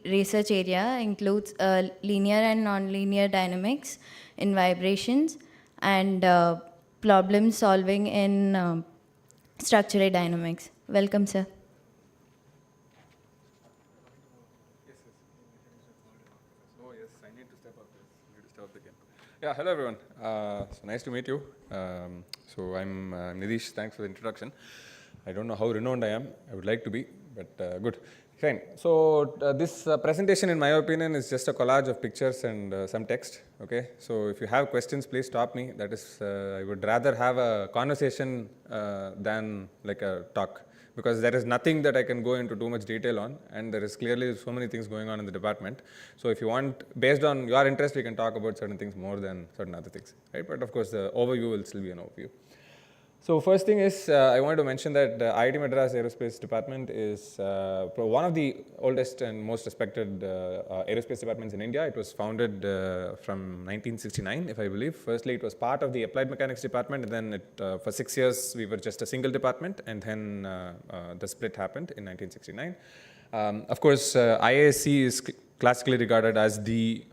research area includes linear and nonlinear dynamics in vibrations and problem solving in structural dynamics. Welcome, sir. Oh yes, I need to step up this. I need to step up the game. Yeah, hello everyone. So nice to meet you. So I'm Nidish. Thanks for the introduction. I don't know how renowned I am. I would like to be, but good. Fine. So this presentation, in my opinion, is just a collage of pictures and some text. Okay. So if you have questions, please stop me. That is, I would rather have a conversation than like a talk, because there is nothing that I can go into too much detail on, and there is clearly so many things going on in the department. So if you want, based on your interest, we can talk about certain things more than certain other things, right? But of course, the overview will still be an overview. So first thing is, I wanted to mention that IIT Madras Aerospace Department is one of the oldest and most respected aerospace departments in India. It was founded from 1969, if I believe. Firstly, it was part of the Applied Mechanics Department, and then for 6 years, we were just a single department, and then the split happened in 1969. Of course, IASC is classically regarded as the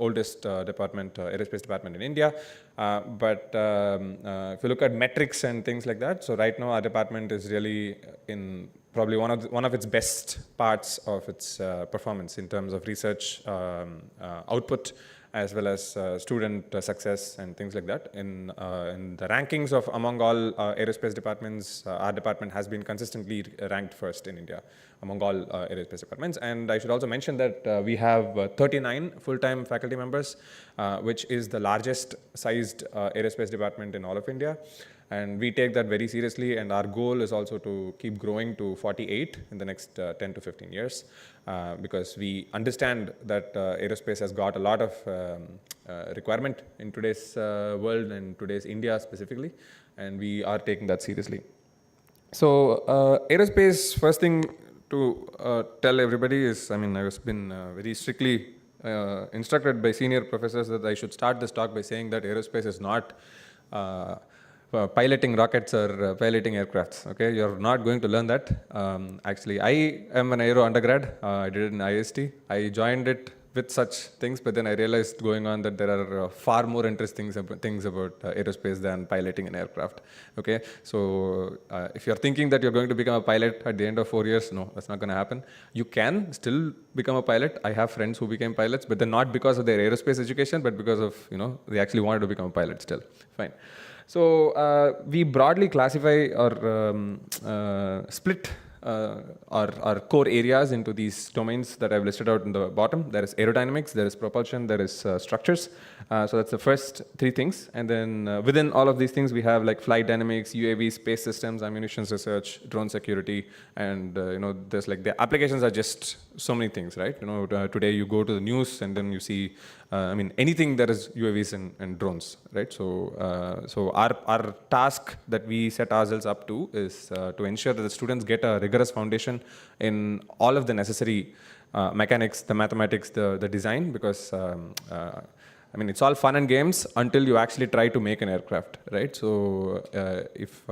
oldest aerospace department in India. But if you look at metrics and things like that, so right now our department is really in probably one of its best parts of its performance in terms of research output, as well as student success and things like that. In the rankings of among all aerospace departments, our department has been consistently ranked first in India among all aerospace departments. And I should also mention that we have 39 full-time faculty members, which is the largest sized aerospace department in all of India. And we take that very seriously, and our goal is also to keep growing to 48 in the next 10 to 15 years, because we understand that aerospace has got a lot of requirement in today's world and today's India specifically, and we are taking that seriously. So aerospace, first thing to tell everybody is, I mean, I've been very strictly instructed by senior professors that I should start this talk by saying that aerospace is not piloting rockets or piloting aircrafts. Okay, you're not going to learn that. Actually, I am an aero undergrad. I did it in IST. I joined it with such things, but then I realized going on that there are far more interesting things about aerospace than piloting an aircraft. Okay, so if you're thinking that you're going to become a pilot at the end of 4 years, no, that's not going to happen. You can still become a pilot. I have friends who became pilots, but then not because of their aerospace education, but because of, they actually wanted to become a pilot still. Fine. So we broadly classify or split our core areas into these domains that I've listed out in the bottom. There is aerodynamics, there is propulsion, there is structures. So that's the first three things. And then within all of these things, we have like flight dynamics, UAV, space systems, ammunitions research, drone security, and there's like the applications are just so many things, right? Today you go to the news and then you see, anything that is UAVs and drones, right? So our task that we set ourselves up to is to ensure that the students get a rigorous foundation in all of the necessary mechanics, the mathematics, the design, because it's all fun and games until you actually try to make an aircraft, right? So if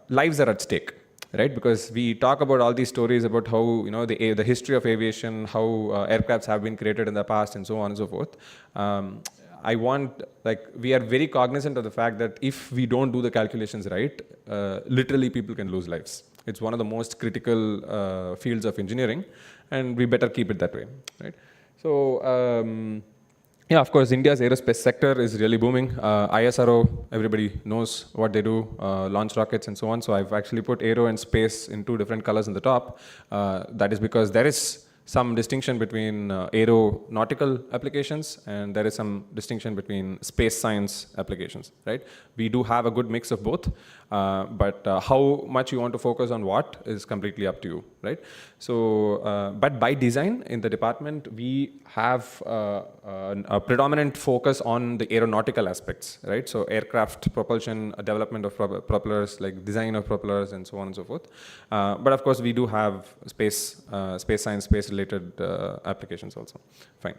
lives are at stake, right? Because we talk about all these stories about how, the history of aviation, how aircrafts have been created in the past, and so on and so forth. We are very cognizant of the fact that if we don't do the calculations right, literally people can lose lives. It's one of the most critical fields of engineering, and we better keep it that way, right? So, yeah, of course, India's aerospace sector is really booming. ISRO, everybody knows what they do, launch rockets and so on. So I've actually put aero and space in two different colors in the top. That is because there is some distinction between aeronautical applications, and there is some distinction between space science applications, right? We do have a good mix of both, but how much you want to focus on what is completely up to you, right? So, but by design in the department, we have a predominant focus on the aeronautical aspects, right? So aircraft propulsion, development of propellers, like design of propellers and so on and so forth. But of course, we do have space science, space related applications also. Fine.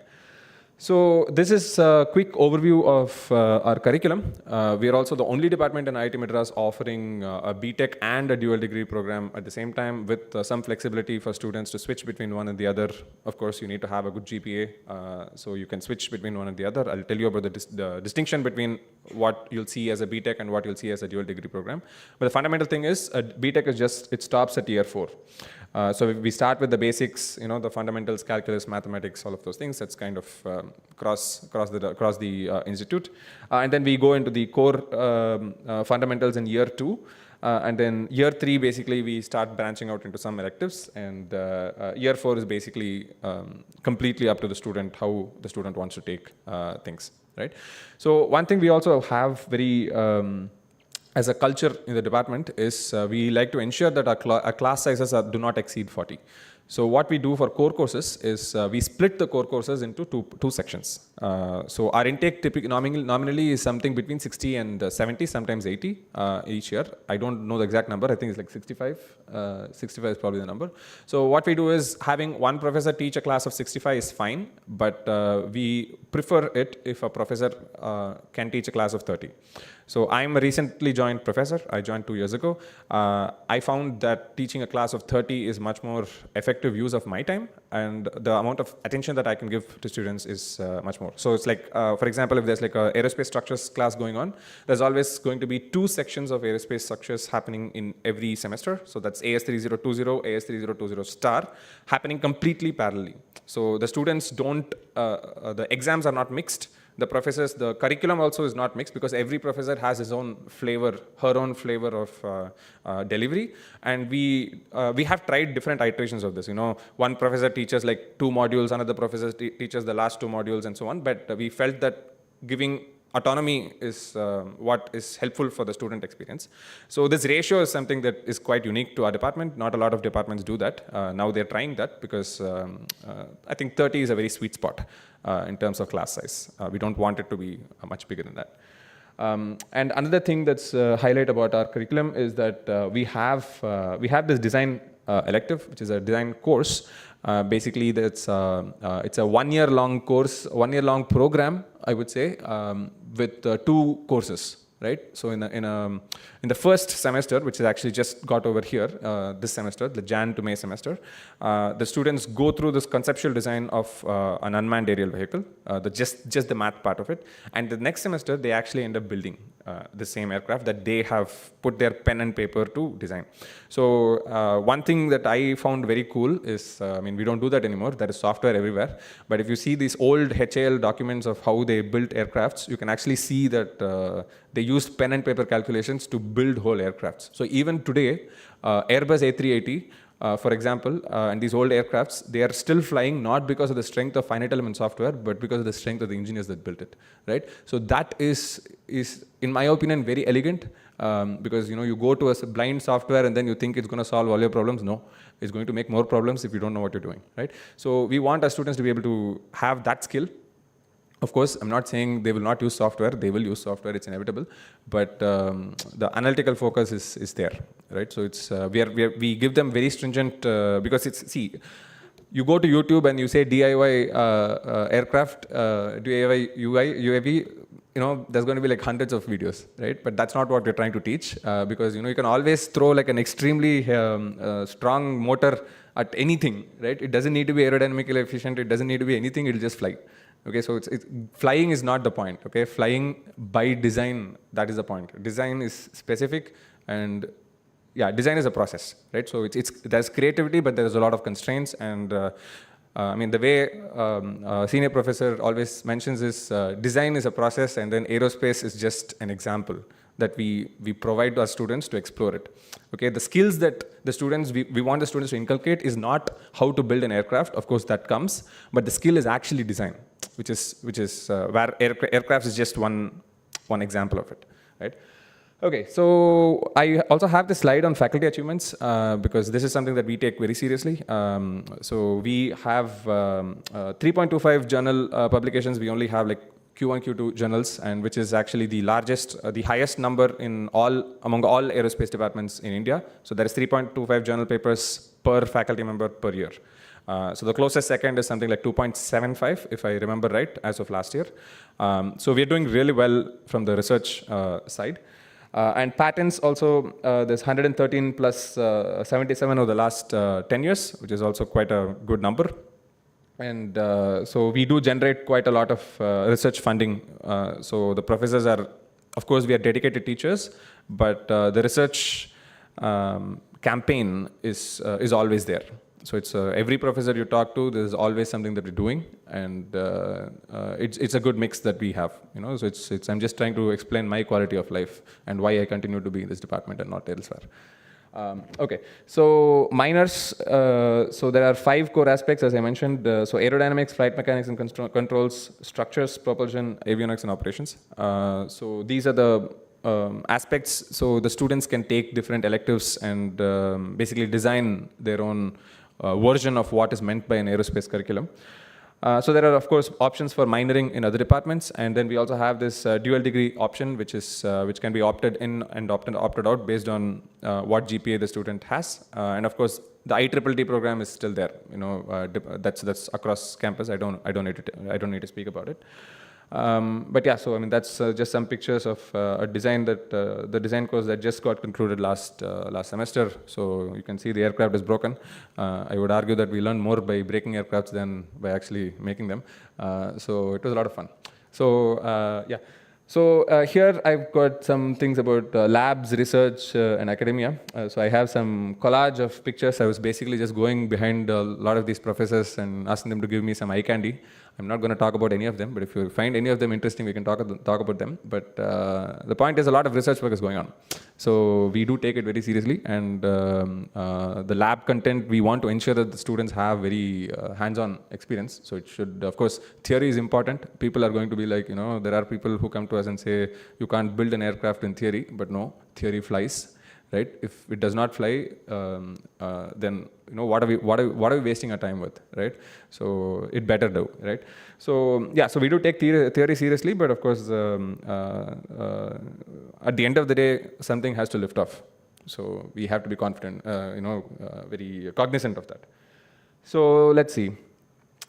So this is a quick overview of our curriculum. We are also the only department in IIT Madras offering a BTech and a dual degree program at the same time, with some flexibility for students to switch between one and the other. Of course, you need to have a good GPA, so you can switch between one and the other. I'll tell you about the distinction between what you'll see as a BTech and what you'll see as a dual degree program. But the fundamental thing is, BTech is just, it stops at year 4. So we start with the basics, the fundamentals, calculus, mathematics, all of those things. That's kind of across the institute. And then we go into the core fundamentals in year 2. And then year 3, basically, we start branching out into some electives. And year 4 is basically completely up to the student, how the student wants to take things, right? So one thing we also have very as a culture in the department is we like to ensure that our class sizes do not exceed 40. So what we do for core courses is we split the core courses into two sections. So our intake typically nominally is something between 60 and 70, sometimes 80 each year. I don't know the exact number. I think it's like 65. 65 is probably the number. So what we do is having one professor teach a class of 65 is fine, but we prefer it if a professor can teach a class of 30. So I'm a recently joined professor. I joined 2 years ago. I found that teaching a class of 30 is much more effective use of my time, and the amount of attention that I can give to students is much more. So it's like, for example, if there's like a aerospace structures class going on, there's always going to be 2 sections of aerospace structures happening in every semester. So that's AS3020, AS3020 star, happening completely parallelly. So the students don't, the exams are not mixed. The professors, the curriculum also is not mixed, because every professor has his own flavor, her own flavor of delivery. And we have tried different iterations of this. One professor teaches like 2 modules, another professor teaches the last 2 modules, and so on. But we felt that giving autonomy is what is helpful for the student experience. So this ratio is something that is quite unique to our department. Not a lot of departments do that. Now they're trying that, because I think 30 is a very sweet spot in terms of class size. We don't want it to be much bigger than that. And another thing that's highlight about our curriculum is that we have this design elective, which is a design course. Basically, it's a 1-year-long course, 1-year-long program, I would say, with 2 courses, right? So in the first semester, which is actually just got over here this semester, the Jan to May semester, the students go through this conceptual design of an unmanned aerial vehicle, just the math part of it. And the next semester, they actually end up building the same aircraft that they have put their pen and paper to design. So one thing that I found very cool is, we don't do that anymore. There is software everywhere. But if you see these old HAL documents of how they built aircrafts, you can actually see that they used pen and paper calculations to build whole aircrafts. So even today, Airbus A380, for example, and these old aircrafts, they are still flying not because of the strength of finite element software, but because of the strength of the engineers that built it, right? So that is in my opinion, very elegant, because you go to a blind software and then you think it's going to solve all your problems. No, it's going to make more problems if you don't know what you're doing, right? So we want our students to be able to have that skill. Of course, I'm not saying they will not use software. They will use software. It's inevitable. But the analytical focus is there, right? So it's we give them very stringent, because you go to YouTube and you say DIY aircraft, DIY UAV, there's going to be like hundreds of videos, right? But that's not what we're trying to teach, because you can always throw like an extremely strong motor at anything, right? It doesn't need to be aerodynamically efficient. It doesn't need to be anything. It'll just fly. Okay, so flying is not the point. Okay, flying by design, that is the point. Design is specific, and yeah, design is a process, right? So there's creativity, but there's a lot of constraints. And the way senior professor always mentions is design is a process, and then aerospace is just an example that we provide to our students to explore it. Okay, the skills that we want the students to inculcate is not how to build an aircraft. Of course, that comes, but the skill is actually design, which is where aircraft is just one example of it, right? Okay, so I also have this slide on faculty achievements, because this is something that we take very seriously. So we have 3.25 journal publications. We only have like Q1, Q2 journals, and which is actually the largest, the highest number among all aerospace departments in India. So there is 3.25 journal papers per faculty member per year. So the closest second is something like 2.75, if I remember right, as of last year. So we're doing really well from the research side. And patents also, there's 113 plus 77 over the last 10 years, which is also quite a good number. And so we do generate quite a lot of research funding. So the professors are, of course, we are dedicated teachers, but the research campaign is always there. So it's every professor you talk to, there's always something that we're doing, and it's a good mix that we have. So I'm just trying to explain my quality of life and why I continue to be in this department and not elsewhere. Okay, so minors, so there are 5 core aspects, as I mentioned. So aerodynamics, flight mechanics and controls, structures, propulsion, avionics and operations. So these are the aspects. So the students can take different electives and basically design their own version of what is meant by an aerospace curriculum. So there are, of course, options for minoring in other departments, and then we also have this dual degree option, which can be opted in and opted out based on what GPA the student has. And of course, the IIIT program is still there. That's across campus. I don't need to speak about it. But yeah, so I mean that's just some pictures of a design that the design course that just got concluded last semester. So you can see the aircraft is broken. I would argue that we learn more by breaking aircrafts than by actually making them. So it was a lot of fun. So yeah. So here I've got some things about labs, research, and academia. So I have some collage of pictures. I was basically just going behind a lot of these professors and asking them to give me some eye candy. I'm not going to talk about any of them, but if you find any of them interesting, we can talk about them. But the point is a lot of research work is going on. So we do take it very seriously, and the lab content, we want to ensure that the students have very hands-on experience. So it should, of course, theory is important. People are going to be like, there are people who come to us and say, you can't build an aircraft in theory, but no, theory flies. Right? If it does not fly, then what are we wasting our time with, right? So it better do, right? So yeah, so we do take theory seriously, but of course, at the end of the day, something has to lift off. So we have to be confident, very cognizant of that. So let's see.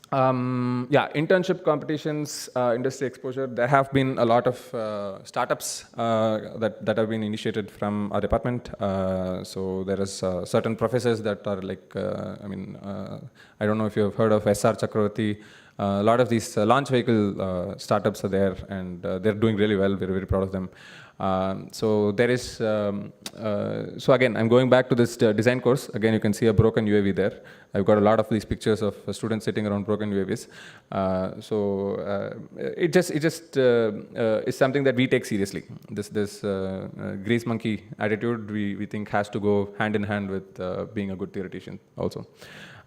Yeah, internship competitions, industry exposure. There have been a lot of startups that have been initiated from our department. So there is certain professors that are like, I don't know if you have heard of SR Chakravarti. A lot of these launch vehicle startups are there, and they're doing really well. We're very proud of them. So there is, so again, I'm going back to this design course. Again, you can see a broken UAV there. I've got a lot of these pictures of students sitting around broken UAVs. It just is something that we take seriously. This grease monkey attitude, we think has to go hand in hand with being a good theoretician also.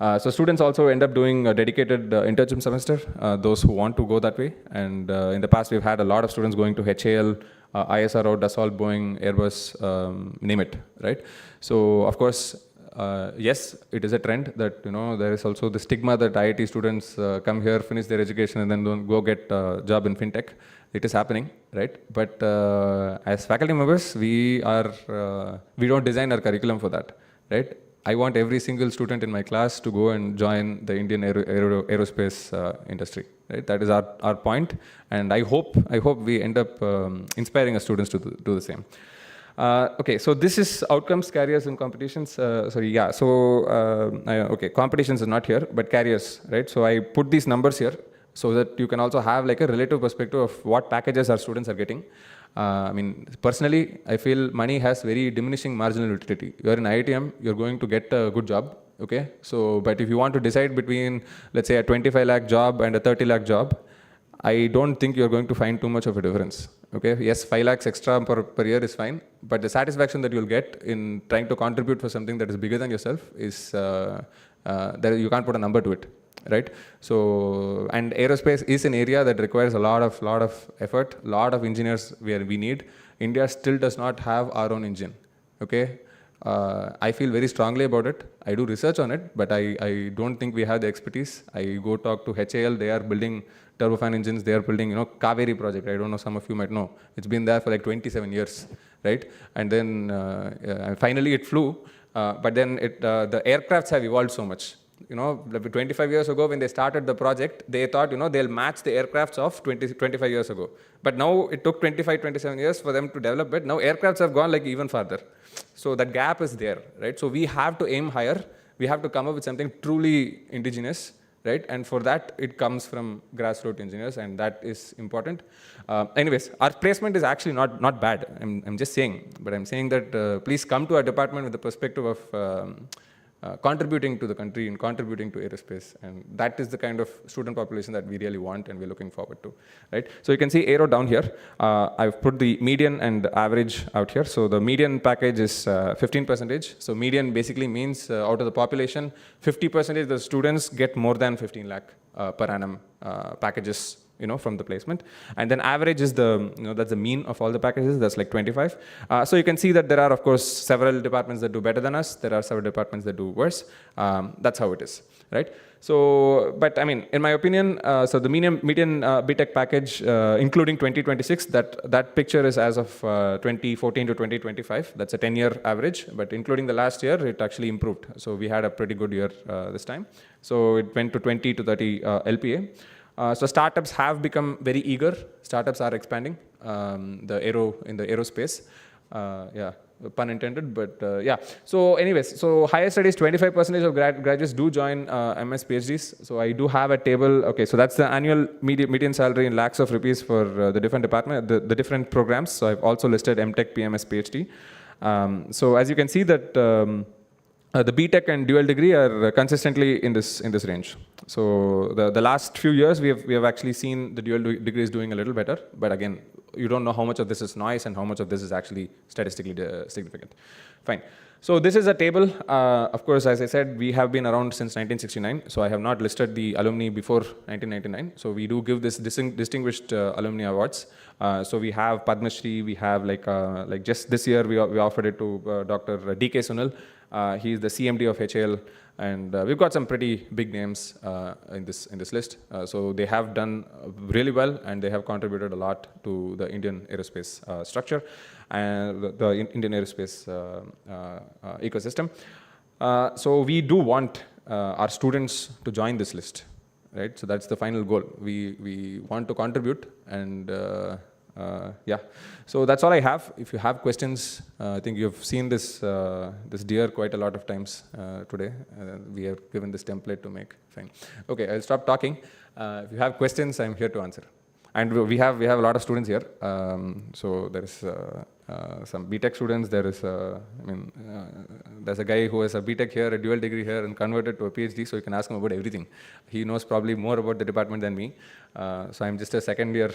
So students also end up doing a dedicated internship semester, those who want to go that way. And in the past, we've had a lot of students going to HAL, ISRO, Dassault, Boeing, Airbus, name it, right? So of course, yes, it is a trend that, there is also the stigma that IIT students come here, finish their education, and then don't go get a job in fintech. It is happening, right? But as faculty members, we don't design our curriculum for that, right? I want every single student in my class to go and join the Indian aerospace industry. Right? That is our point, and I hope we end up inspiring our students to do the same. Okay, so this is outcomes, careers, and competitions. Okay, competitions is not here, but careers, right? So I put these numbers here so that you can also have like a relative perspective of what packages our students are getting. Personally, I feel money has very diminishing marginal utility. You are in IITM, you're going to get a good job, okay? So, but if you want to decide between, let's say, a 25 lakh job and a 30 lakh job, I don't think you're going to find too much of a difference, okay? Yes, 5 lakhs extra per year is fine, but the satisfaction that you'll get in trying to contribute for something that is bigger than yourself is, that you can't put a number to it. Right? So, and aerospace is an area that requires a lot of effort, a lot of engineers where we need. India still does not have our own engine, okay? I feel very strongly about it. I do research on it, but I don't think we have the expertise. I go talk to HAL, they are building turbofan engines, they are building, Kaveri project. I don't know, some of you might know. It's been there for like 27 years, right? And then finally it flew, but then the aircrafts have evolved so much. like 25 years ago when they started the project, they thought, they'll match the aircrafts of 25 years ago. But now it took 25, 27 years for them to develop it. Now aircrafts have gone like even farther. So that gap is there, right? So we have to aim higher. We have to come up with something truly indigenous, right? And for that, it comes from grassroots engineers, and that is important. Anyways, our placement is actually not bad. I'm just saying, but I'm saying that please come to our department with the perspective of contributing to the country and contributing to aerospace, and that is the kind of student population that we really want and we're looking forward to, right? So you can see aero down here. I've put the median and average out here. So the median package is 15%. So median basically means out of the population, 50% of the students get more than 15 lakh per annum packages, from the placement. And then average is that's the mean of all the packages, that's like 25. So you can see that there are, of course, several departments that do better than us. There are several departments that do worse. That's how it is, right? So, but I mean, in my opinion, so the median BTech package, including 2026, that picture is as of 2014 to 2025. That's a 10-year average, but including the last year, it actually improved. So we had a pretty good year this time. So it went to 20 to 30 LPA. So startups have become very eager. Startups are expanding in the aerospace. Yeah, pun intended, but yeah. So anyways, so higher studies, 25% of graduates do join MS PhDs. So I do have a table. Okay, so that's the annual median salary in lakhs of rupees for the different department, the different programs. So I've also listed MTech, PMS, PhD. So as you can see that the BTech and dual degree are consistently in this range. So the last few years we have actually seen the dual degrees doing a little better, but again, you don't know how much of this is noise and how much of this is actually statistically significant. Fine. So this is a table. Of course, as I said, we have been around since 1969. So I have not listed the alumni before 1999. So we do give this distinguished alumni awards. So we have Padma Shri. We have like just this year we offered it to Dr. D.K. Sunil. He is the CMD of HAL, and we've got some pretty big names in this list. So they have done really well, and they have contributed a lot to the Indian aerospace structure and the Indian aerospace ecosystem. So we do want our students to join this list, right? So that's the final goal. We want to contribute, and yeah, so that's all I have. If you have questions, I think you've seen this deer quite a lot of times today. We have given this template to make. Fine. Okay, I'll stop talking. If you have questions, I'm here to answer. And we have a lot of students here. So there is some BTech students. There is there's a guy who has a BTech here, a dual degree here, and converted to a PhD. So you can ask him about everything. He knows probably more about the department than me. So I'm just a second year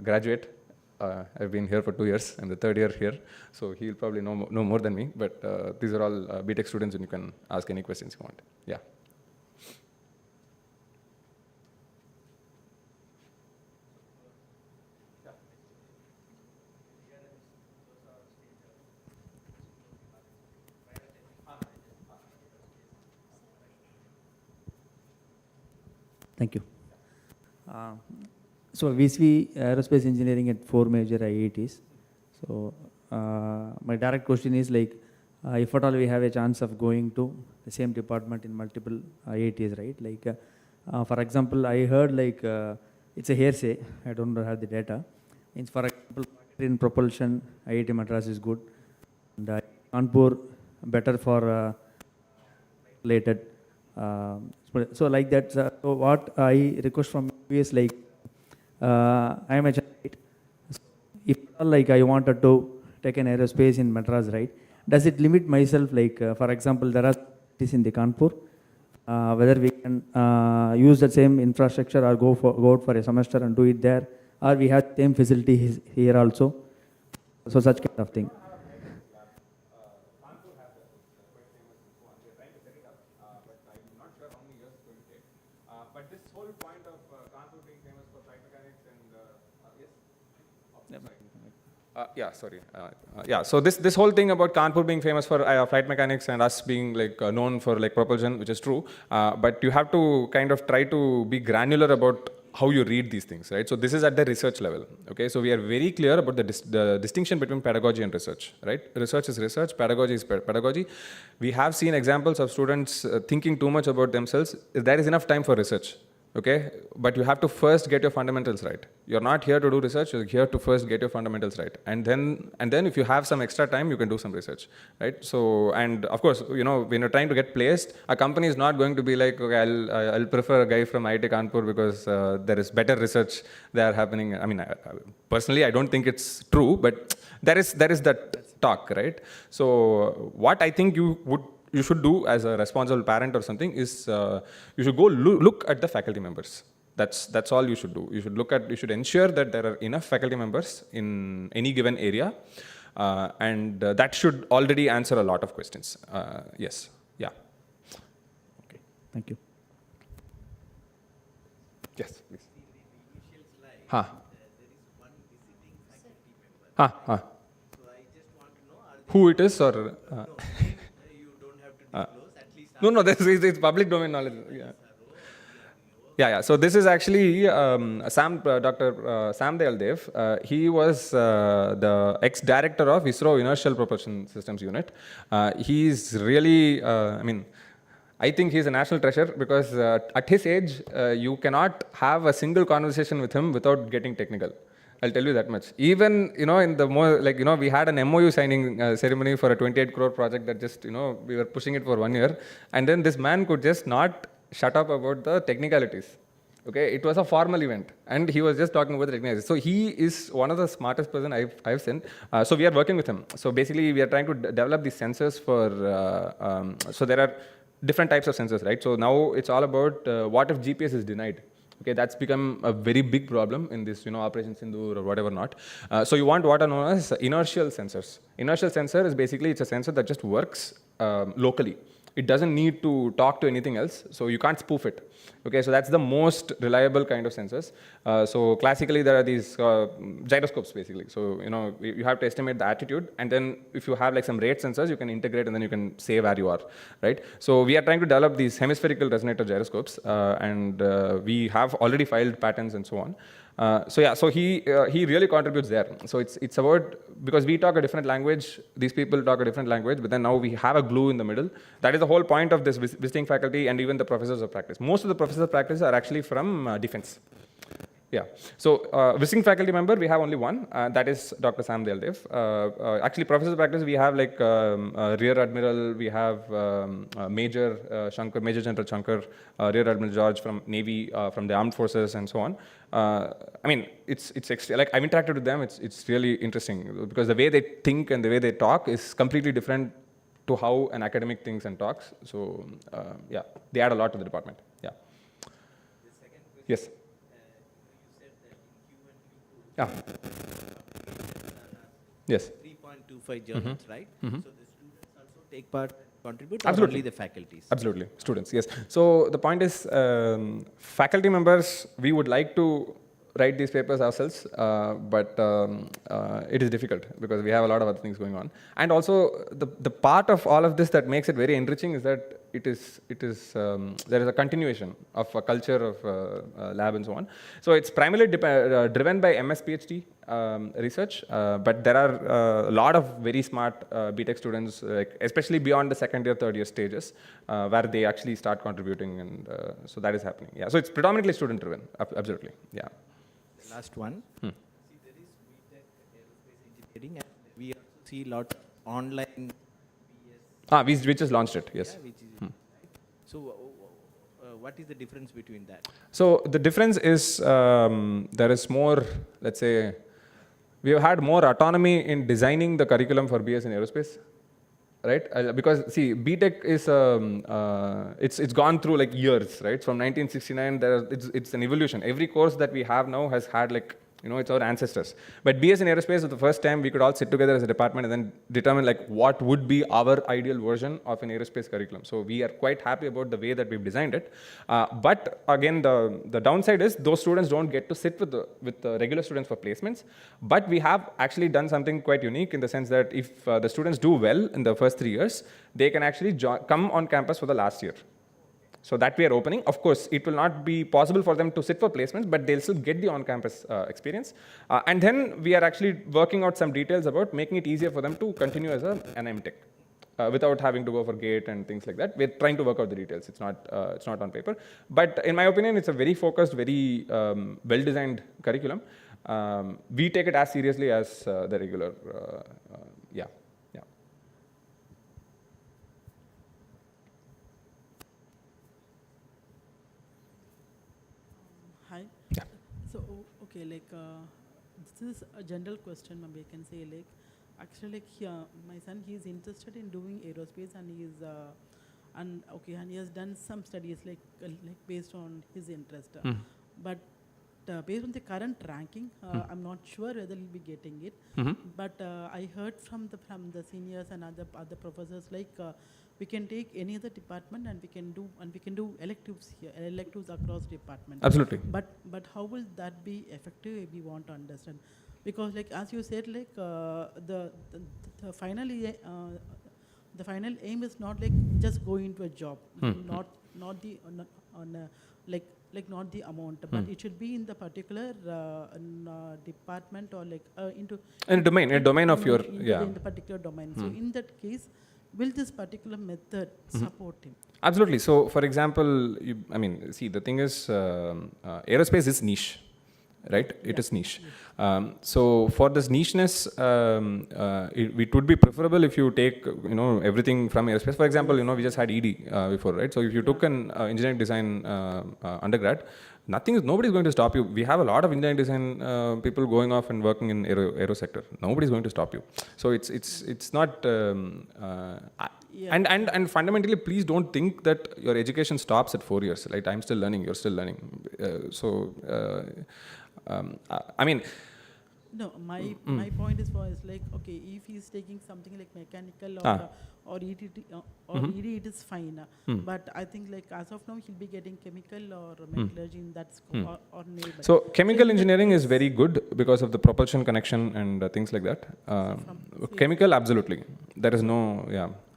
graduate. I've been here for 2 years. I'm the third year here. So he'll probably know more than me. But these are all BTech students, and you can ask any questions you want. Yeah. Thank you. So we see aerospace engineering at 4 major IITs. So my direct question is like, if at all we have a chance of going to the same department in multiple IITs, right? Like, for example, I heard like, it's a hearsay, I don't have the data. Means for example, in propulsion, IIT Madras is good. And Kanpur, better for related. So like that, so what I request from you is like, I am a right? If like I wanted to take an aerospace in Madras, right? Does it limit myself? Like, for example, there are cities in the Kanpur, whether we can use the same infrastructure or go out for a semester and do it there, or we have same facilities here also. So such kind of thing. Yeah, sorry. Yeah, so this whole thing about Kanpur being famous for flight mechanics and us being like known for like propulsion, which is true, but you have to kind of try to be granular about how you read these things, right? So this is at the research level, okay? So we are very clear about the distinction between pedagogy and research, right? Research is research, pedagogy is pedagogy. We have seen examples of students thinking too much about themselves. There is enough time for research, okay? But you have to first get your fundamentals right. You're not here to do research, you're here to first get your fundamentals right. And then if you have some extra time, you can do some research, right? So, and of course, you know, when you're trying to get placed, a company is not going to be like, okay, I'll prefer a guy from IIT Kanpur because there is better research there happening. I mean, personally, I don't think it's true, but there is that talk, right? So what I think you should do as a responsible parent or something is you should go look at the faculty members. That's all you should do. You should ensure that there are enough faculty members in any given area, and that should already answer a lot of questions. Yes, yeah. Okay, thank you. Yes, please. Initial slide, Huh. there is one visiting faculty member. Huh. So I just want to know, are they, Who it is or? no, you don't have to disclose, at least. No, it's public domain knowledge. Yeah. Yeah. So this is actually Dr. Sam Dev. He was the ex-director of ISRO Inertial Propulsion Systems Unit. He's really, I think he's a national treasure because at his age, you cannot have a single conversation with him without getting technical. I'll tell you that much. Even, you know, in the more, like, you know, we had an MOU signing ceremony for a 28 crore project that just, you know, we were pushing it for 1 year. And then this man could just not shut up about the technicalities. Okay, it was a formal event, and he was just talking about the technicalities. So he is one of the smartest person I've seen. So we are working with him. So basically, we are trying to develop these sensors for. So there are different types of sensors, right? So now it's all about what if GPS is denied. Okay, that's become a very big problem in this, you know, Operation Sindoor or whatever not. So you want what are known as inertial sensors. Inertial sensor is basically, it's a sensor that just works locally. It doesn't need to talk to anything else, so you can't spoof it. Okay, so that's the most reliable kind of sensors. So classically, there are these gyroscopes, basically. So, you know, you have to estimate the attitude, and then if you have like some rate sensors, you can integrate, and then you can say where you are, right? So we are trying to develop these hemispherical resonator gyroscopes, and we have already filed patents and so on. So he really contributes there. So it's about, because we talk a different language, these people talk a different language, but then now we have a glue in the middle. That is the whole point of this visiting faculty and even the professors of practice. Most of the professors of practice are actually from defense. Yeah. So visiting faculty member, we have only one. That is Dr. Sam Dev. Actually, professors of practice, we have like Rear Admiral, we have Major Shankar, Major General Shankar, Rear Admiral George from Navy, from the Armed Forces, and so on. I mean, it's like I've interacted with them. It's really interesting because the way they think and the way they talk is completely different to how an academic thinks and talks. So yeah, they add a lot to the department. Yeah. The second question, Yes. you said that in Q1, Q2, Yeah. Yes. 3.25 journals, right? So the students also take part, contribute, or Absolutely. only the faculties? Absolutely, students, yes. So the point is, faculty members, we would like to write these papers ourselves, but it is difficult because we have a lot of other things going on. And also, the part of all of this that makes it very enriching is that there is a continuation of a culture of lab and so on. So it's primarily driven by MS PhD research, but there are a lot of very smart BTech students, especially beyond the second year, third year stages, where they actually start contributing, and so that is happening. Yeah, so it's predominantly student driven, absolutely. Yeah. The last one. See, there is BTech aerospace engineering, and we also see a lot of online BS. We just launched it, yes. Yeah, which is, right? So what is the difference between that? So the difference is there is more, let's say, we have had more autonomy in designing the curriculum for BS in aerospace, right? Because see, BTech is it's gone through like years, right? From 1969, it's an evolution. Every course that we have now has had like, you know, it's our ancestors. But BS in aerospace was the first time we could all sit together as a department and then determine like what would be our ideal version of an aerospace curriculum. So we are quite happy about the way that we've designed it. But again, the downside is those students don't get to sit with the regular students for placements. But we have actually done something quite unique in the sense that if the students do well in the first 3 years, they can actually come on campus for the last year. So that we are opening. Of course, it will not be possible for them to sit for placements, but they'll still get the on-campus experience. And then we are actually working out some details about making it easier for them to continue as an MTech. Without having to go for gate and things like that. We're trying to work out the details. It's not on paper. But in my opinion, it's a very focused, very well-designed curriculum. We take it as seriously as the regular, yeah. Hi. Yeah. So, okay, like, this is a general question, maybe I can say, like, actually, like, my son, he is interested in doing aerospace, and he is, and he has done some studies, like based on his interest. But based on the current ranking, I'm not sure whether he'll be getting it. But I heard from the seniors and other professors, like, we can take any other department and we can do electives here, electives across departments. Absolutely. But how will that be effective? We want to understand, because like as you said, like the final aim is not like just go into a job, not the not the amount, but it should be in the particular department, or like in a domain of your in the particular domain. So in that case, will this particular method support him? Absolutely. So, for example, see, the thing is, aerospace is niche, right? It is niche. So, for this nicheness, it would be preferable if you take, everything from aerospace. For example, we just had ED before, right? So, if you took an engineering design undergrad, nobody is going to stop you. We have a lot of engineering design people going off and working in aero sector. Nobody is going to stop you. So it's not. And fundamentally, please don't think that your education stops at 4 years. Right? I'm still learning. You're still learning. No, my point is like, okay, if he's taking something like mechanical or ED, ED, it is fine. But I think like as of now, he'll be getting chemical or metallurgy in that scope or naval. So chemical engineering is very good because of the propulsion connection and things like that. Chemical, absolutely. There is no,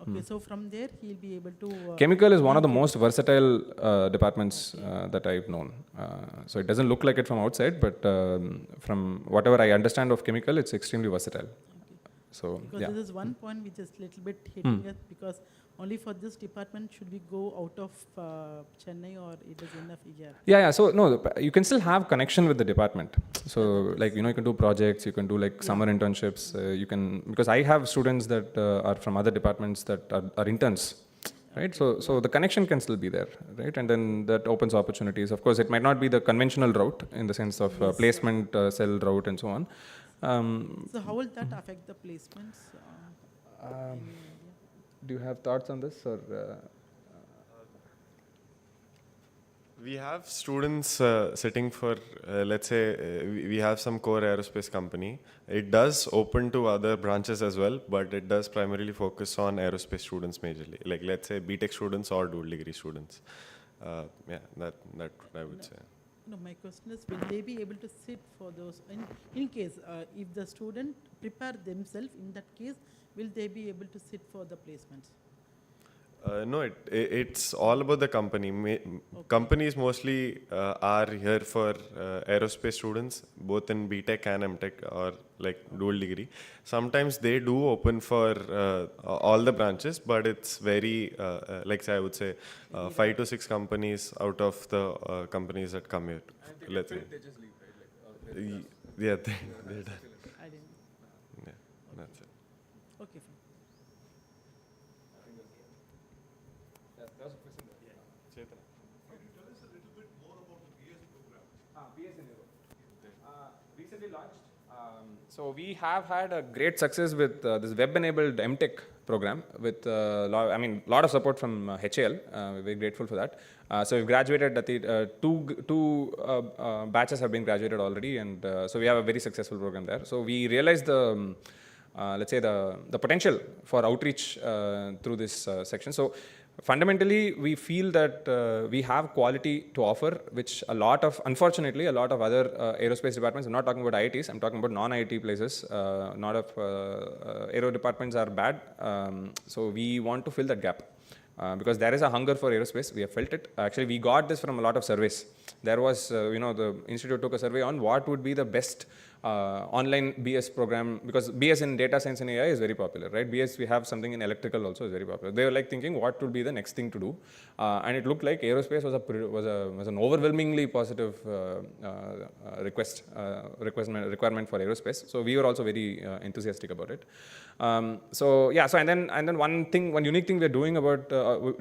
Okay, so from there he'll be able to. Chemical is one of the most versatile departments that I've known. So it doesn't look like it from outside, but from whatever I understand of chemical, it's extremely versatile. So because this is one point which is little bit hitting us, because only for this department should we go out of Chennai, or it is enough here? Yeah. So no, you can still have connection with the department. So like, you can do projects, you can do like summer internships. You can, because I have students that are from other departments that are interns, right? So the connection can still be there, right? And then that opens opportunities. Of course, it might not be the conventional route in the sense of placement cell route and so on. So how will that affect the placements? Do you have thoughts on this, or? We have students sitting for, let's say, we have some core aerospace company. It does open to other branches as well, but it does primarily focus on aerospace students majorly. Like, let's say, BTech students or dual degree students. That I would say. No, my question is, will they be able to sit for those? In case, if the student prepare themselves, in that case, will they be able to sit for the placements? No, it's all about the company. Companies mostly are here for aerospace students, both in BTech and MTech, or like dual degree. Sometimes they do open for all the branches, but it's very, like say, I would say, 5 to 6 companies out of the companies that come here. Let's say. They just leave, right? Like, they're done. I didn't. Yeah, that's it. Okay, fine. Recently launched. So we have had a great success with this web-enabled MTech program with lot of support from HAL. We're very grateful for that. So we've graduated. Two batches have been graduated already, and so we have a very successful program there. So we realized the let's say the potential for outreach through this section. So fundamentally, we feel that we have quality to offer, which unfortunately, a lot of other aerospace departments, I'm not talking about IITs, I'm talking about non-IIT places, not of aero departments are bad. So we want to fill that gap. Because there is a hunger for aerospace. We have felt it. Actually, we got this from a lot of surveys. There was, the institute took a survey on what would be the best online BS program, because BS in data science and AI is very popular, right? BS, we have something in electrical also is very popular. They were like thinking what would be the next thing to do, and it looked like aerospace was an overwhelmingly positive requirement for aerospace. So we were also very enthusiastic about it. So and then one unique thing we're doing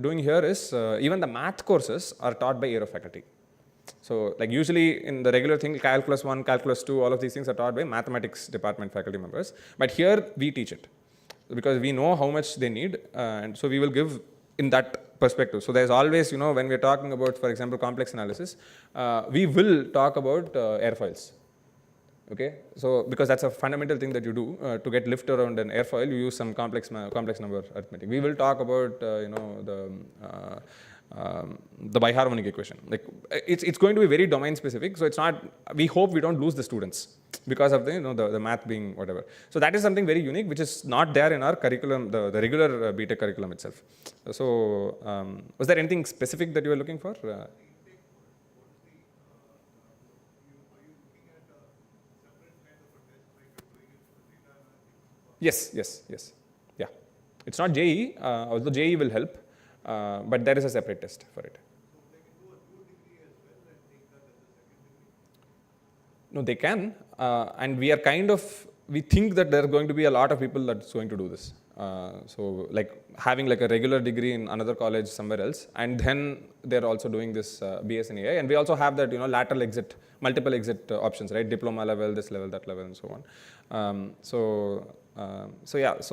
doing here is even the math courses are taught by aero faculty. So like usually in the regular thing, calculus 1, calculus 2, all of these things are taught by mathematics department faculty members. But here we teach it because we know how much they need, and so we will give in that perspective. So there's always, when we're talking about, for example, complex analysis, we will talk about airfoils. Okay, so because that's a fundamental thing that you do to get lift around an airfoil, you use some complex number arithmetic. We will talk about the biharmonic equation. Like it's going to be very domain specific. So it's not. We hope we don't lose the students because of the math being whatever. So that is something very unique, which is not there in our curriculum, the regular BTech curriculum itself. So was there anything specific that you were looking for? Yes. Yeah. It's not JEE, although JEE will help, but there is a separate test for it. No, they can, and we think that there are going to be a lot of people that's going to do this. So like having like a regular degree in another college somewhere else, and then they're also doing this BS in AI, and we also have that lateral exit, multiple exit options, right? Diploma level, this level, that level, and so on. So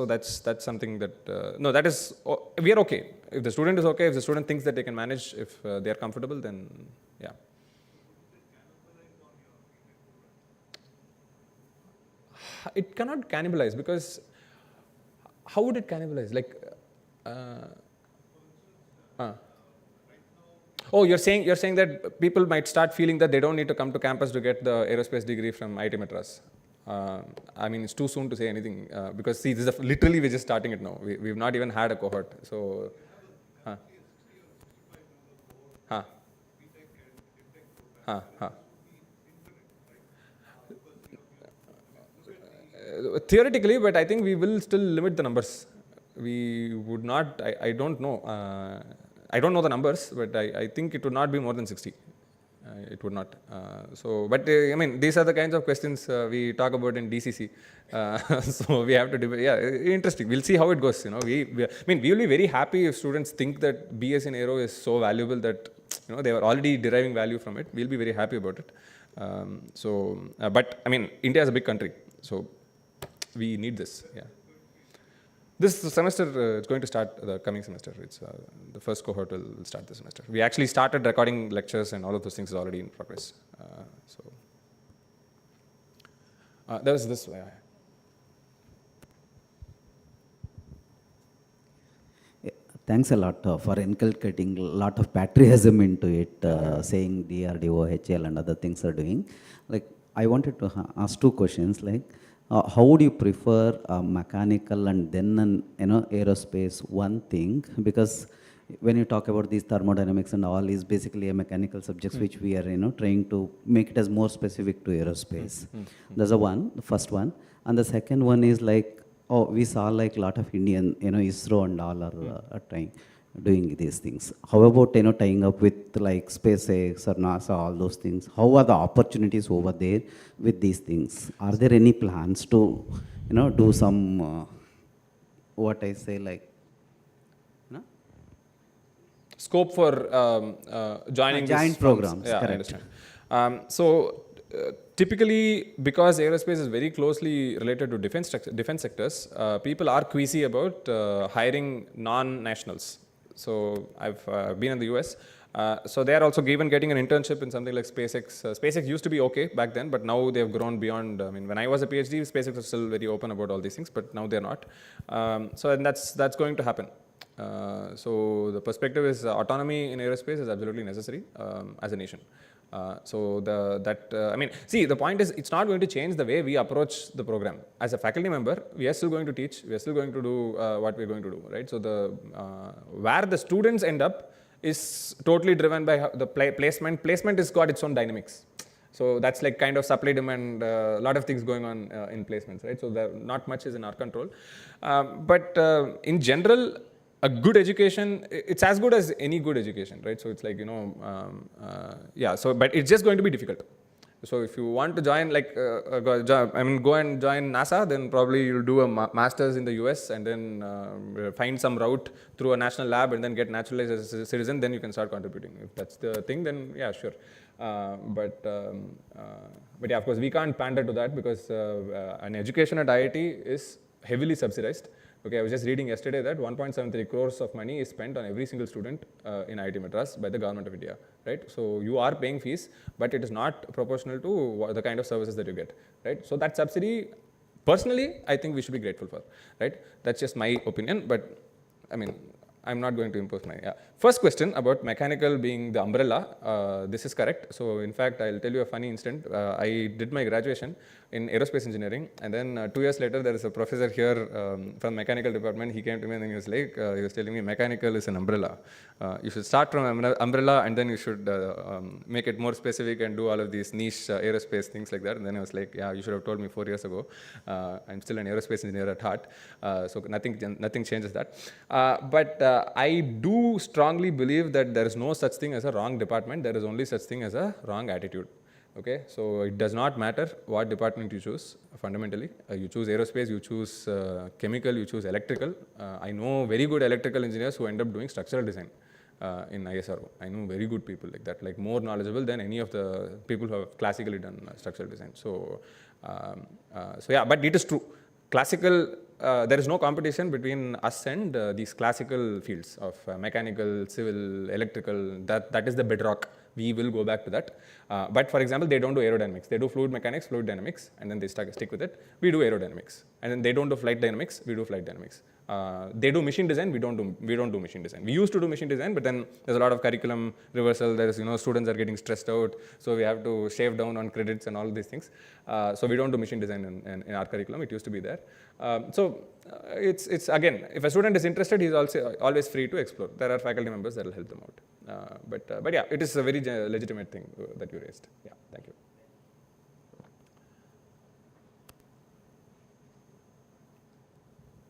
that's something that that is we are okay. If the student is okay, if the student thinks that they can manage, if they are comfortable, then yeah. It cannot cannibalize, because how would it cannibalize? Like, oh, you're saying that people might start feeling that they don't need to come to campus to get the aerospace degree from IIT Madras. I mean, it's too soon to say anything because see, this is literally we're just starting it now. We've not even had a cohort, so. Theoretically, but I think we will still limit the numbers. We would not. I don't know. I don't know the numbers, but I think it would not be more than 60. It would not. But I mean, these are the kinds of questions we talk about in DCC. So we have to debate. Yeah, interesting. We'll see how it goes. We will be very happy if students think that BS in Aero is so valuable that they are already deriving value from it. We'll be very happy about it. But I mean, India is a big country, so we need this. Yeah. This semester it's going to start the coming semester. It's the first cohort will start this semester. We actually started recording lectures and all of those things is already in progress. There was this. Thanks a lot for inculcating a lot of patriotism into it, saying DRDO, HL and other things are doing. Like, I wanted to ask two questions. Like, how would you prefer mechanical and then aerospace? One thing, because when you talk about these thermodynamics and all is basically a mechanical subjects which we are trying to make it as more specific to aerospace. That's the first one. And the second one is like, we saw like a lot of Indian, ISRO and all are doing these things. How about, tying up with like SpaceX or NASA, all those things? How are the opportunities over there with these things? Are there any plans to, do some, Scope for joining giant programs? Yeah, correct. I understand. Typically, because aerospace is very closely related to defense sectors, people are queasy about hiring non-nationals. So I've been in the US. So they are also getting an internship in something like SpaceX. SpaceX used to be okay back then, but now they have grown beyond. I mean, when I was a PhD, SpaceX was still very open about all these things, but now they're not. And that's going to happen. So the perspective is autonomy in aerospace is absolutely necessary as a nation. I mean, see, the point is, it's not going to change the way we approach the program. As a faculty member, we are still going to teach, we are still going to do what we're going to do, right? So where the students end up is totally driven by the placement. Placement has got its own dynamics. So that's like kind of supply demand, a lot of things going on in placements, right? So not much is in our control. But in general, a good education, it's as good as any good education, right? So it's like, but it's just going to be difficult. So if you want to join, go and join NASA, then probably you'll do a master's in the US and then find some route through a national lab and then get naturalized as a citizen, then you can start contributing. If that's the thing, then yeah, sure. But yeah, of course, we can't pander to that because an education at IIT is heavily subsidized. Okay, I was just reading yesterday that 1.73 crores of money is spent on every single student in IIT Madras by the government of India, right? So you are paying fees, but it is not proportional to the kind of services that you get, right? So that subsidy, personally, I think we should be grateful for, right? That's just my opinion, but I mean, I'm not going to impose my, First question about mechanical being the umbrella, this is correct. So in fact, I'll tell you a funny incident. I did my graduation in aerospace engineering, and then 2 years later, there is a professor here from mechanical department. He came to me and he was like, he was telling me mechanical is an umbrella. You should start from umbrella and then you should make it more specific and do all of these niche aerospace things like that. And then I was like, yeah, you should have told me 4 years ago. I'm still an aerospace engineer at heart, so nothing changes that. But I do strongly believe that there is no such thing as a wrong department. There is only such thing as a wrong attitude. Okay, so it does not matter what department you choose. Fundamentally, you choose aerospace, you choose chemical, you choose electrical. I know very good electrical engineers who end up doing structural design in ISRO. I know very good people like that, like more knowledgeable than any of the people who have classically done structural design. So yeah, but it is true. Classical, there is no competition between us and these classical fields of mechanical, civil, electrical. That is the bedrock. We will go back to that. But for example, they don't do aerodynamics. They do fluid mechanics, fluid dynamics, and then they stick with it. We do aerodynamics. And then they don't do flight dynamics, we do flight dynamics. They do machine design, we don't do machine design. We used to do machine design, but then there's a lot of curriculum reversal. There is, students are getting stressed out, so we have to shave down on credits and all these things. So we don't do machine design in our curriculum. It used to be there. It's again, if a student is interested, he's also always free to explore. There are faculty members that will help them out. But yeah, it is a very legitimate thing that you raised. Yeah, thank you.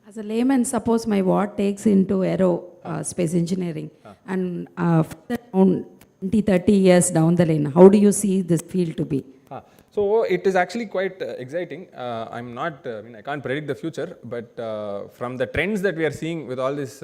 As a layman, suppose my ward takes into aerospace engineering and around 20-30 years down the lane, how do you see this field to be? So it is actually quite exciting. I can't predict the future, but from the trends that we are seeing with all these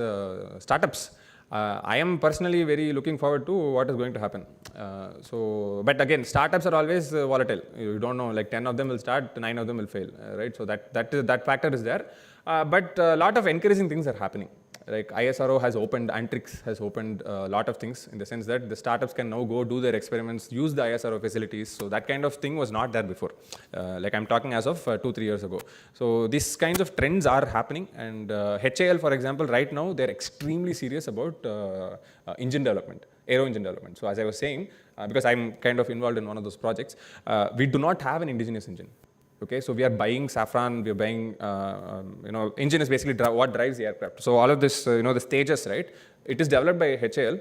startups, I am personally very looking forward to what is going to happen. But again, startups are always volatile. You don't know, like 10 of them will start, 9 of them will fail, right? So that factor is there. But a lot of encouraging things are happening. Like ISRO has opened, Antrix has opened a lot of things in the sense that the startups can now go do their experiments, use the ISRO facilities. So that kind of thing was not there before. Like I'm talking as of 2-3 years ago. So these kinds of trends are happening. And HAL, for example, right now, they're extremely serious about engine development, aero engine development. So as I was saying, because I'm kind of involved in one of those projects, we do not have an indigenous engine. Okay, so we are buying saffron, we are buying, engine is basically what drives the aircraft. So all of this, the stages, right? It is developed by HAL.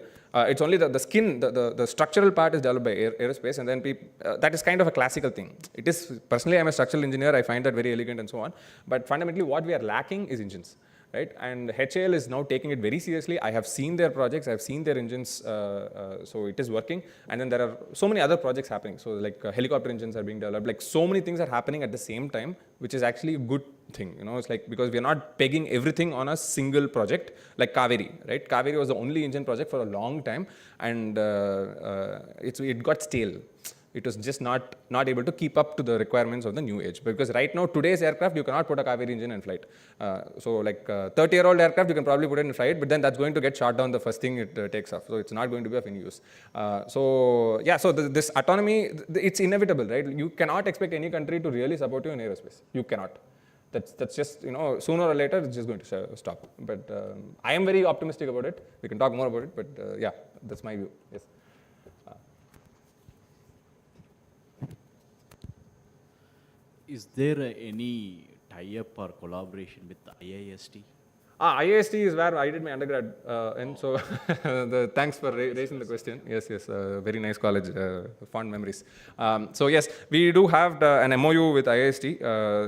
It's only the skin, the structural part is developed by aerospace, and then that is kind of a classical thing. It is, personally, I'm a structural engineer, I find that very elegant and so on. But fundamentally, what we are lacking is engines. Right? And HAL is now taking it very seriously. I have seen their projects, I have seen their engines, so it is working. And then there are so many other projects happening. So like helicopter engines are being developed, like so many things are happening at the same time, which is actually a good thing. It's like, because we are not pegging everything on a single project, like Kaveri, right? Kaveri was the only engine project for a long time, and it got stale. It was just not able to keep up to the requirements of the new age. Because right now, today's aircraft, you cannot put a Kaveri engine in flight. So like 30-year-old aircraft, you can probably put it in flight, but then that's going to get shot down the first thing it takes off. So it's not going to be of any use. So this autonomy, it's inevitable, right? You cannot expect any country to really support you in aerospace. You cannot. That's just, sooner or later, it's just going to stop. But I am very optimistic about it. We can talk more about it, but yeah, that's my view. Yes. Is there any tie-up or collaboration with the IIST? IIST is where I did my undergrad, and so thanks for raising the question. Yes, very nice college, fond memories. So yes, we do have an MOU with IIST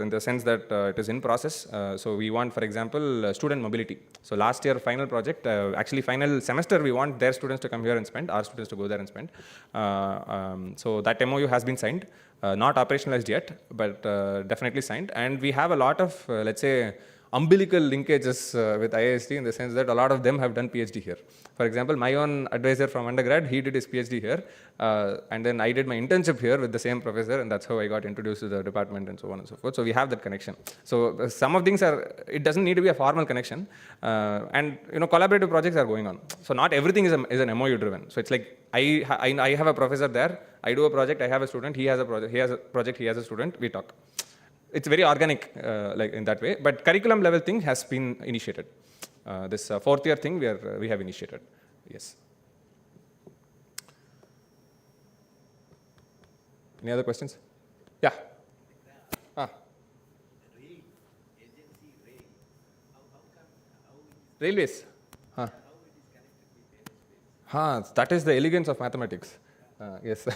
in the sense that it is in process. So we want, for example, student mobility. So last year, final project, actually final semester, we want their students to come here and spend, our students to go there and spend. So that MOU has been signed, not operationalized yet, but definitely signed. And we have a lot of, let's say, umbilical linkages with IIST in the sense that a lot of them have done PhD here. For example, my own advisor from undergrad, he did his PhD here, and then I did my internship here with the same professor, and that's how I got introduced to the department and so on and so forth. So we have that connection. So some of things are, it doesn't need to be a formal connection, and collaborative projects are going on. So not everything is an MOU driven. So it's like I have a professor there, I do a project, I have a student, he has a project, he has a student, we talk. It's very organic, like in that way. But curriculum level thing has been initiated. This fourth year thing we have initiated. Yes. Any other questions? Yeah. Railways. That is the elegance of mathematics. Yes,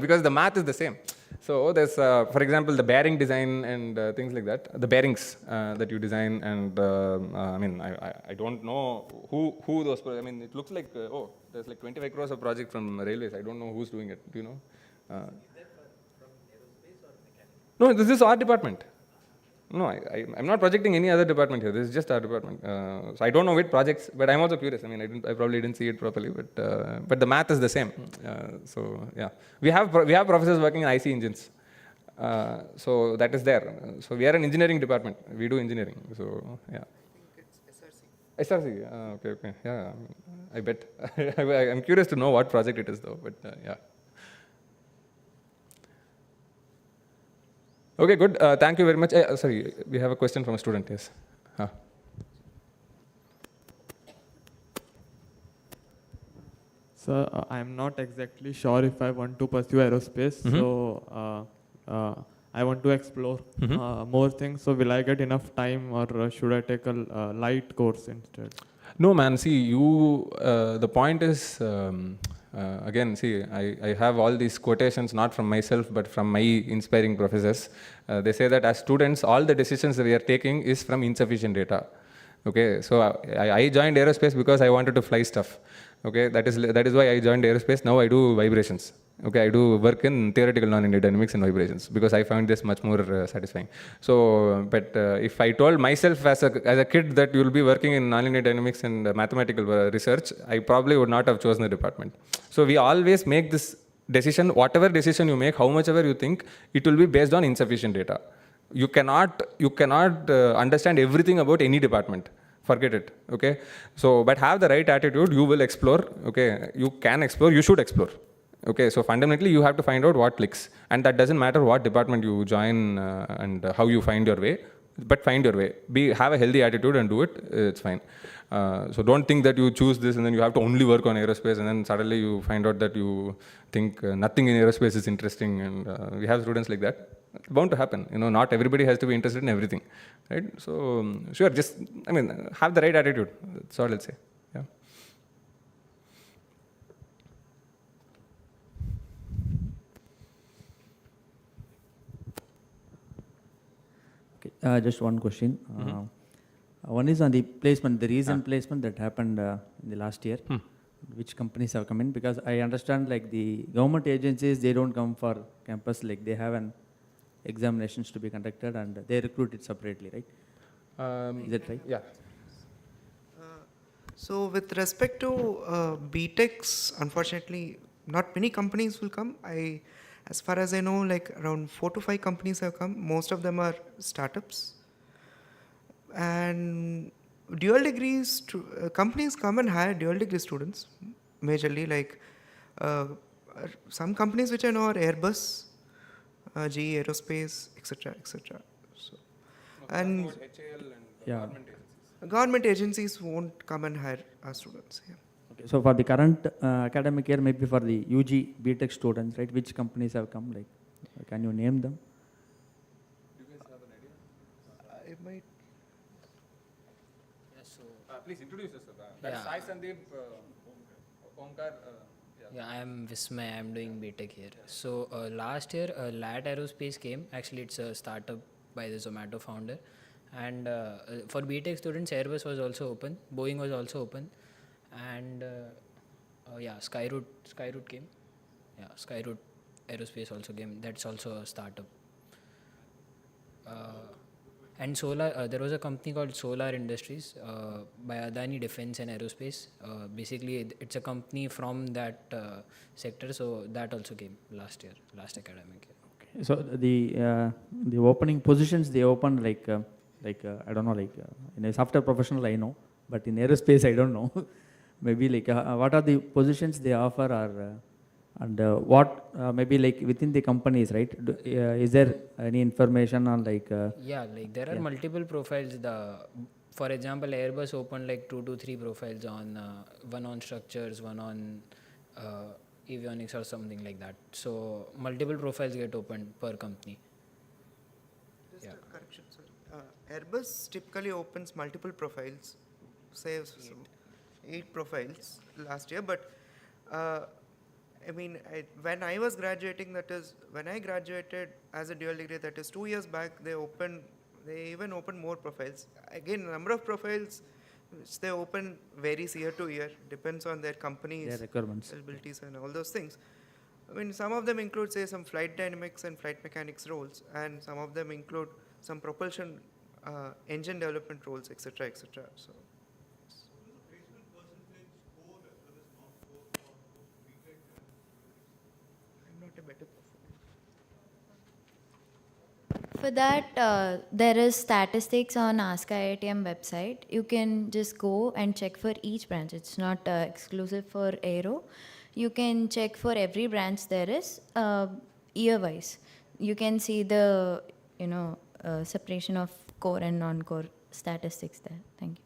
because the math is the same. So there's, for example, the bearing design and things like that, the bearings that you design, and I mean, I don't know who those, I mean, it looks like, there's like 25 crores of project from railways. I don't know who's doing it. Do you know? Is that from aerospace or mechanical? No, this is our department. No, I'm not projecting any other department here. This is just our department. So I don't know which projects, but I'm also curious. I mean, I probably didn't see it properly, but the math is the same. So yeah, we have professors working in IC engines. So that is there. So we are an engineering department. We do engineering. So yeah. I think it's SRC. SRC. Okay. Yeah, I bet. I'm curious to know what project it is, though. But yeah. Okay, good. Thank you very much. Sorry, we have a question from a student. Yes. So I'm not exactly sure if I want to pursue aerospace. So I want to explore more things. So will I get enough time, or should I take a light course instead? No, man. See, the point is, again, see, I have all these quotations not from myself, but from my inspiring professors. They say that as students, all the decisions that we are taking is from insufficient data. Okay, so I joined aerospace because I wanted to fly stuff. Okay, that is why I joined aerospace. Now I do vibrations. Okay, I do work in theoretical nonlinear dynamics and vibrations because I found this much more satisfying. So, but if I told myself as a kid that you will be working in nonlinear dynamics and mathematical research, I probably would not have chosen the department. So we always make this decision, whatever decision you make, how much ever you think, it will be based on insufficient data. You cannot understand everything about any department. Forget it. Okay. So, but have the right attitude. You will explore. Okay. You can explore. You should explore. Okay. So fundamentally, you have to find out what clicks, and that doesn't matter what department you join and how you find your way. But find your way. Have a healthy attitude and do it. It's fine. So don't think that you choose this and then you have to only work on aerospace, and then suddenly you find out that you think nothing in aerospace is interesting. And we have students like that. It's bound to happen. Not everybody has to be interested in everything, right? So sure, just have the right attitude. That's all I'll say. Yeah. Okay, just one question. One is on the placement, the recent placement that happened in the last year. Which companies have come in? Because I understand like the government agencies, they don't come for campus, like they have an examinations to be conducted and they recruit it separately, right? Is that right? Yeah. So with respect to BTechs, unfortunately, not many companies will come. As far as I know, like around 4 to 5 companies have come. Most of them are startups. And dual degrees, companies come and hire dual degree students, majorly like some companies which I know are Airbus, GE Aerospace, etc., etc. So, and government agencies won't come and hire our students. Yeah. Okay, so for the current academic year, maybe for the UG BTech students, right? Which companies have come? Like, can you name them? might. Please introduce yourself. That's Sai Sandeep, Omkar. Yeah, I am Vismay. I am doing BTech here. So last year, LAT Aerospace came. Actually, it's a startup by the Zomato founder. And for BTech students, Airbus was also open. Boeing was also open. And yeah, Skyroot came. Yeah, Skyroot Aerospace also came. That's also a startup. And Solar, there was a company called Solar Industries by Adani Defense and Aerospace. Basically, it's a company from that sector, so that also came last year, last academic year. Okay. So the opening positions they open like I don't know, like in a software professional I know, but in aerospace I don't know. Maybe like what are the positions they offer, or and what maybe like within the companies, right? Is there any information on like? Yeah, like there are multiple profiles. For example, Airbus opened like 2 to 3 profiles on one on structures, one on avionics or something like that. So multiple profiles get opened per company. Just a correction, sorry. Airbus typically opens multiple profiles, say 8 profiles last year, but I mean, when I was graduating, that is, when I graduated as a dual degree, that is 2 years back, they even opened more profiles. Again, number of profiles which they open varies year to year, depends on their company's their requirements, abilities and all those things. I mean, some of them include, say, some flight dynamics and flight mechanics roles, and some of them include some propulsion engine development roles, etc., etc. So. For that, there is statistics on AskIITM website. You can just go and check for each branch. It's not exclusive for Aero. You can check for every branch there is year-wise. You can see the separation of core and non-core statistics there. Thank you.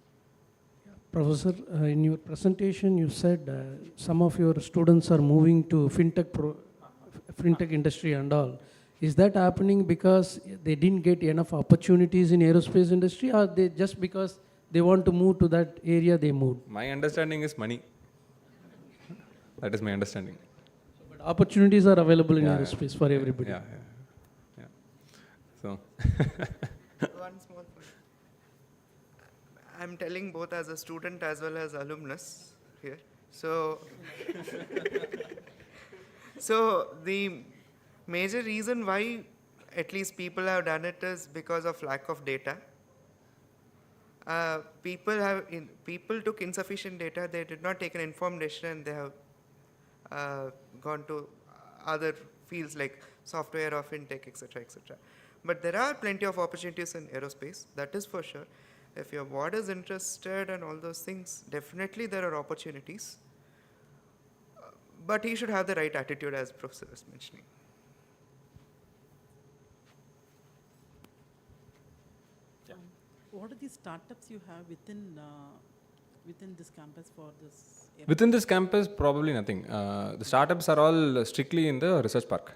Professor, in your presentation, you said some of your students are moving to fintech industry and all. Is that happening because they didn't get enough opportunities in aerospace industry, or they just because they want to move to that area they moved? My understanding is money. That is my understanding. But opportunities are available in aerospace for everybody. Yeah. So. One small point. I'm telling both as a student as well as alumnus here. So the major reason why at least people have done it is because of lack of data. People took insufficient data. They did not take an informed decision, and they have gone to other fields like software or fintech, etc., etc. But there are plenty of opportunities in aerospace. That is for sure. If your board is interested and all those things, definitely there are opportunities. But he should have the right attitude, as Professor was mentioning. What are the startups you have within this campus for this area? Within this campus, probably nothing. The startups are all strictly in the research park.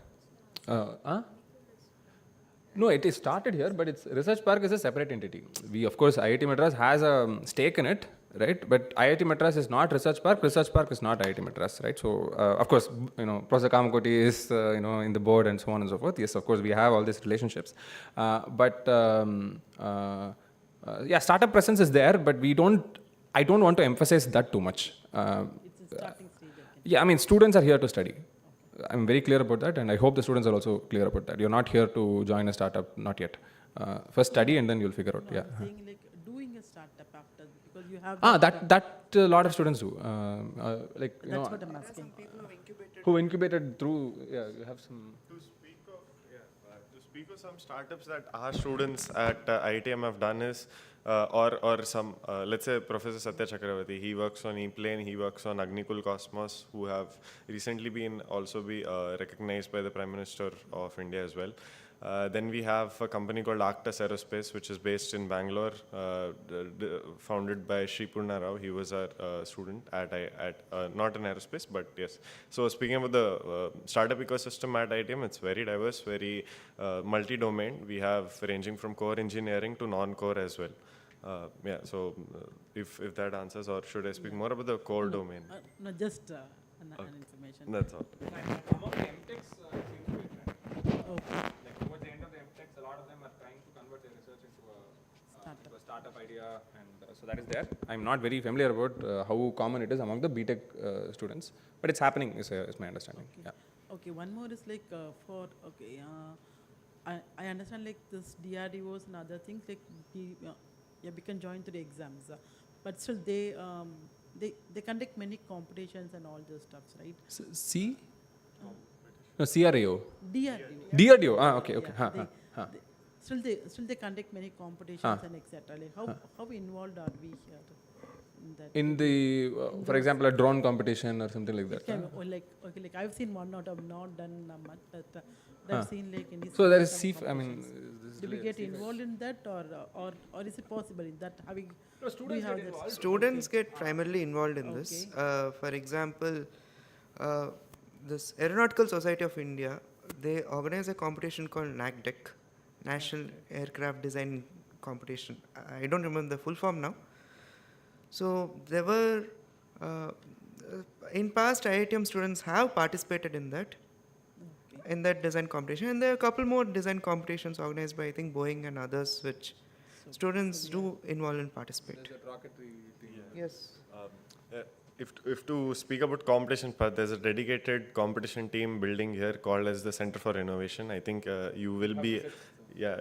No, it is started here, but it's research park is a separate entity. We, of course, IIT Madras has a stake in it, right? But IIT Madras is not research park. Research park is not IIT Madras, right? So, of course, Professor Kamakoti is, in the board and so on and so forth. Yes, of course, we have all these relationships. Startup presence is there, but I don't want to emphasize that too much. It's a starting stage. Yeah, I mean, students are here to study. I'm very clear about that, and I hope the students are also clear about that. You're not here to join a startup, not yet. First study, and then you'll figure out. I'm saying like doing a startup after, because you have. That a lot of students do. That's what I'm asking. Who incubated through? Yeah, you have some. To speak of some startups that our students at IITM have done is, or some, let's say Professor Satya Chakravarti, he works on E-Plane, he works on Agnikul Cosmos, who have recently been recognized by the Prime Minister of India as well. Then we have a company called Arctus Aerospace, which is based in Bangalore, founded by Sri Purna Rao. He was our student at not in aerospace, but yes. So speaking about the startup ecosystem at IITM, it's very diverse, very multi-domain. We have ranging from core engineering to non-core as well. Yeah, so if that answers, or should I speak more about the core domain? No, just an information. That's all. Among the MTechs, seems to be a trend. Okay. Like towards the end of the MTechs, a lot of them are trying to convert their research into a startup idea, and so that is there. I'm not very familiar about how common it is among the BTech students, but it's happening, is my understanding. Okay. Yeah. Okay, one more is like I understand like this DRDOs and other things like we can join to the exams, but still they conduct many competitions and all those stuffs, right? C? No, CRAO. DRDO. DRDO. Ah, okay, okay. Yeah, still they conduct many competitions and etc. Like how involved are we here in that? In the, for example, a drone competition or something like that. Or like I've seen one out of not done much, but I've seen like in so there is some I mean, competitions. Do we get involved in that, or is it possible in that having? Students get involved. Students get primarily involved in this. For example, this Aeronautical Society of India, they organize a competition called NACDEC, National Aircraft Design Competition. I don't remember the full form now. So there were, in past IITM students have participated in that design competition, and there are a couple more design competitions organized by I think Boeing and others, which students do involve and participate. Yes. If to speak about competition, there's a dedicated competition team building here called as the Center for Innovation. I think you will be,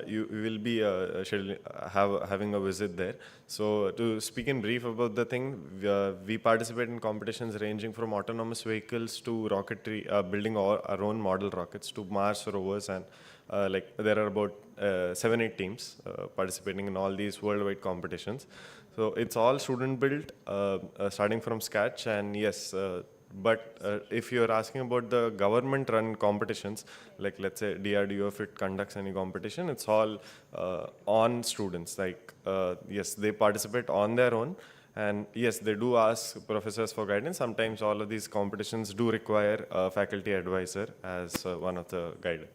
you will be having a visit there. So to speak in brief about the thing, we participate in competitions ranging from autonomous vehicles to rocketry, building our own model rockets, to Mars rovers, and like there are about 7-8 teams participating in all these worldwide competitions. So it's all student built, starting from scratch, and yes, but if you're asking about the government run competitions, like let's say DRDO, if it conducts any competition, it's all on students. Like yes, they participate on their own, and yes, they do ask professors for guidance. Sometimes all of these competitions do require a faculty advisor as one of the guidance.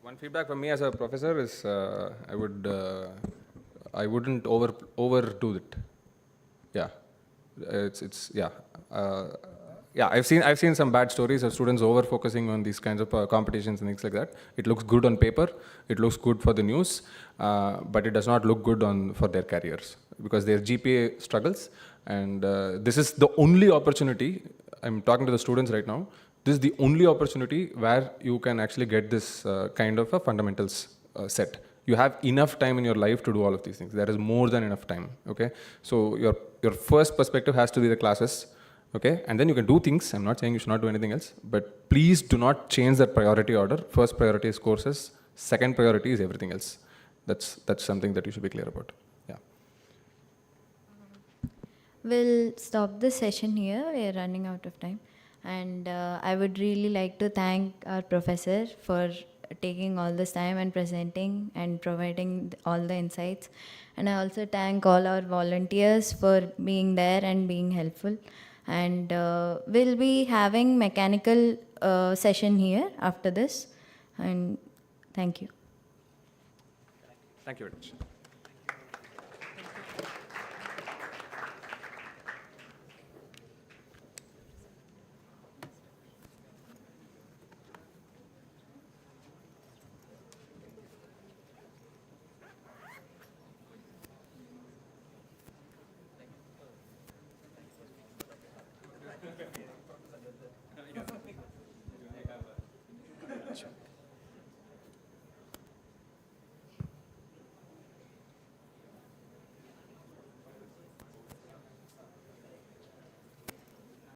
One feedback from me as a professor is I wouldn't overdo it. Yeah, I've seen some bad stories of students over focusing on these kinds of competitions and things like that. It looks good on paper, it looks good for the news, but it does not look good for their careers because their GPA struggles, and this is the only opportunity. I'm talking to the students right now. This is the only opportunity where you can actually get this kind of a fundamentals set. You have enough time in your life to do all of these things. There is more than enough time, okay? So your first perspective has to be the classes, okay? And then you can do things. I'm not saying you should not do anything else, but please do not change that priority order. First priority is courses. Second priority is everything else. That's something that you should be clear about. Yeah. We'll stop the session here. We're running out of time. And I would really like to thank our professor for taking all this time and presenting and providing all the insights. And I also thank all our volunteers for being there and being helpful. And we'll be having mechanical session here after this. And thank you. Thank you very much.